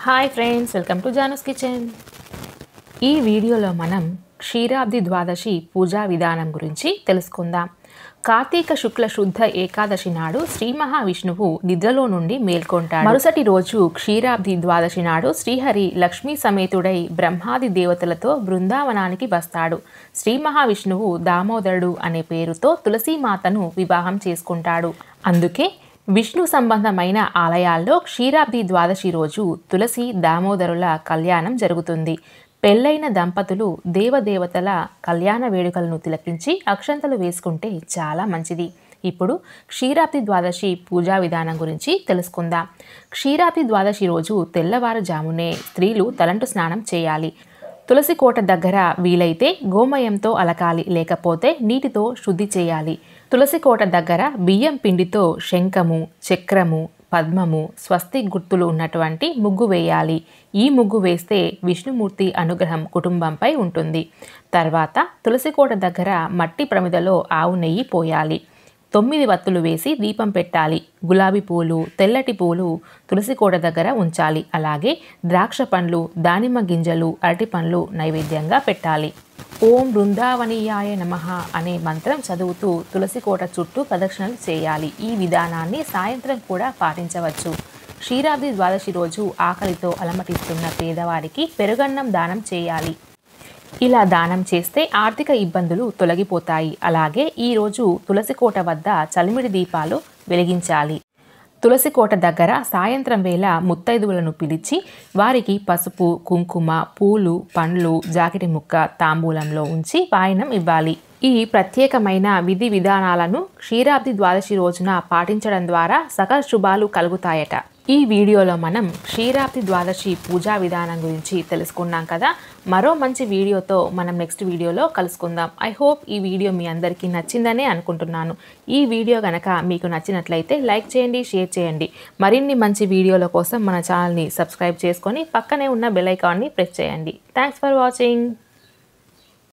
Hi friends, welcome to Janu's kitchen. ఈ వీడియోలో మనం క్షీరాబ్ది ద్వాదశి పూజా విధానం గురించి తెలుసుకుందాం. కార్తీక శుక్ల శుద్ధ ఏకాదశి నాడు శ్రీ మహావిష్ణువు నిద్రలో నుండి మేల్కొంటాడు. మరుసటి రోజు క్షీరాబ్ది ద్వాదశి నాడు శ్రీహరి లక్ష్మీ సమేతుడై బ్రహ్మాది దేవతలతో బృందావనానికి వస్తాడు. శ్రీ మహావిష్ణువు దామోదరుడు అనే పేరుతో తులసీమాతను వివాహం చేసుకుంటాడు. అందుకే విష్ణు సంబంధమైన ఆలయాల్లో క్షీరాబ్ది ద్వాదశి రోజు తులసి దామోదరుల కళ్యాణం జరుగుతుంది. పెళ్ళైన దంపతులు దేవదేవతల కళ్యాణ వేడుకలను తిలకించి అక్షంతలు వేసుకుంటే చాలా మంచిది. ఇప్పుడు క్షీరాబ్ది ద్వాదశి పూజా విధానం గురించి తెలుసుకుందాం. క్షీరాబ్ది ద్వాదశి రోజు తెల్లవారుజామునే స్త్రీలు తలంటు స్నానం చేయాలి. తులసి కోట దగ్గర వీలైతే గోమయంతో అలకాలి, లేకపోతే నీటితో శుద్ధి చేయాలి. తులసి కోట దగ్గర బియ్యం పిండితో శంఖము, చక్రము, పద్మము, స్వస్తి గుర్తులు ఉన్నటువంటి ముగ్గు వేయాలి. ఈ ముగ్గు వేస్తే విష్ణుమూర్తి అనుగ్రహం కుటుంబంపై ఉంటుంది. తర్వాత తులసి కోట దగ్గర మట్టి ప్రమిదలో ఆవు నెయ్యి పోయాలి. 9 వత్తులు వేసి దీపం పెట్టాలి. గులాబీ పూలు, తెల్లటి పూలు తులసి కోట దగ్గర ఉంచాలి. అలాగే ద్రాక్ష పండ్లు, దానిమ్మ గింజలు, అరటి పండ్లు నైవేద్యంగా పెట్టాలి. ఓం బృందావనీయాయ నమః అనే మంత్రం చదువుతూ తులసి కోట చుట్టూ ప్రదక్షిణలు చేయాలి. ఈ విధానాన్ని సాయంత్రం కూడా పాటించవచ్చు. క్షీరాబ్ది ద్వాదశి రోజు ఆకలితో అలమటిస్తున్న పేదవారికి పెరుగన్నం దానం చేయాలి. ఇలా దానం చేస్తే ఆర్థిక ఇబ్బందులు తొలగిపోతాయి. అలాగే ఈరోజు తులసి కోట వద్ద చలిమిడి దీపాలు వెలిగించాలి. తులసి కోట దగ్గర సాయంత్రం వేళ ముత్తైదువులను పిలిచి వారికి పసుపు, కుంకుమ, పూలు, పండ్లు, జాకెటి ముక్క తాంబూలంలో ఉంచి వాయనం ఇవ్వాలి. ఈ ప్రత్యేకమైన విధి విధానాలను క్షీరాబ్ది ద్వాదశి రోజున పాటించడం ద్వారా సకల శుభాలు కలుగుతాయట. ఈ వీడియోలో మనం క్షీరాబ్ది ద్వాదశి పూజా విధానం గురించి తెలుసుకున్నాం కదా. మరో మంచి వీడియోతో మనం నెక్స్ట్ వీడియోలో కలుసుకుందాం. ఐ హోప్ ఈ వీడియో మీ అందరికీ నచ్చిందనే అనుకుంటున్నాను. ఈ వీడియో కనుక మీకు నచ్చినట్లయితే లైక్ చేయండి, షేర్ చేయండి. మరిన్ని మంచి వీడియోల కోసం మన ఛానల్ని సబ్స్క్రైబ్ చేసుకొని పక్కనే ఉన్న బెల్ ఐకాన్ని ప్రెస్ చేయండి. Thanks for watching.